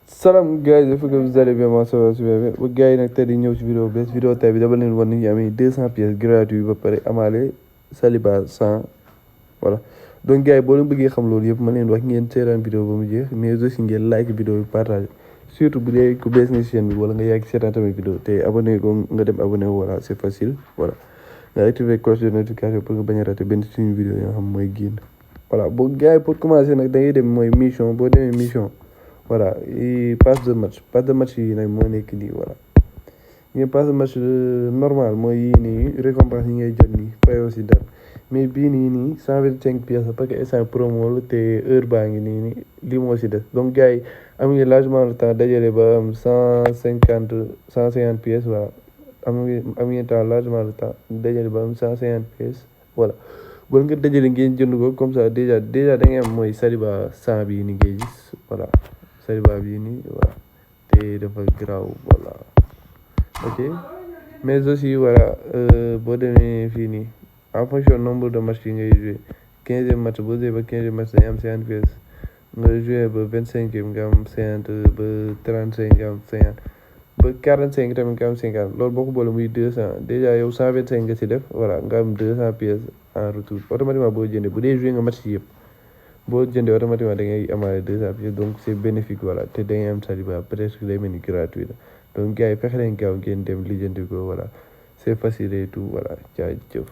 Salam gars yi dafa vous allez bien moi ça va super bien ba gars yi nag tey di ñëw ci vidéo bees vidéo tey bi dama leen wan ni ñu amee 200 pièces gratuites ba pare amaale Saliba 100 voilà donc gars yi boo leen bëggee xam loolu yëpp ma leen wax ngeen seetaan vidéo ba mu jeex mais aussi ngeen like vidéo bi partage surtout bu dee ku bees nga ci chaîne bi wala nga yàgg seetaan tamit vidéo te abonné ko nga dem abonné voilà c'est facile voilà nga activer cloche de notification pour nga bañ a rater benn suñu vidéo yoo xam mooy génn voilà boo gars yi pour commencer nag da ngay dem mooy mission boo demee mission voilà passe de match yi nag moo nekk nii voilà ñu passe de match normal mooy yii nii récompense yi ngay jot nii fayoo si dara mais bii nii 125 pièces parce que instant promo la te heure baa ngi nii lii moo si des donc gars yi am ngi largement le temps dajale ba am 150 pièces voilà am ngeen temps largement le temps dajale ba am 150 pièces voilà bon nga dajale ngeen jënd ko comme ça déjà da ngay am mooy Saliba 100 bii ni ngay gis voilà Saliba bii nii voilà te dafa graw voilà ok mais aussi voilà boo demee fii nii en fonction nombre de match yi ngay joué 15e match boo joué ba 15e match dañuy am 50 pièces nga joué ba 25e nga am 50 ba 35 nga am 50 ba 45 tamit nga am 50 loolu boo ko boole muy 200 déjà yow 125 nga si def voilà nga am 200 pièces en retour automatiquement boo jëndee bu dee joué nga match yëpp boo jëndee automatiquement da ngay amaale 200 pièces donc c'est bénéfique voilà te da ngay am Saliba presque day mel ni gratuit la donc gars yi fexe leen gaaw ngeen dem lijjanti ko voilà c'est facile et tout voilà jaajëf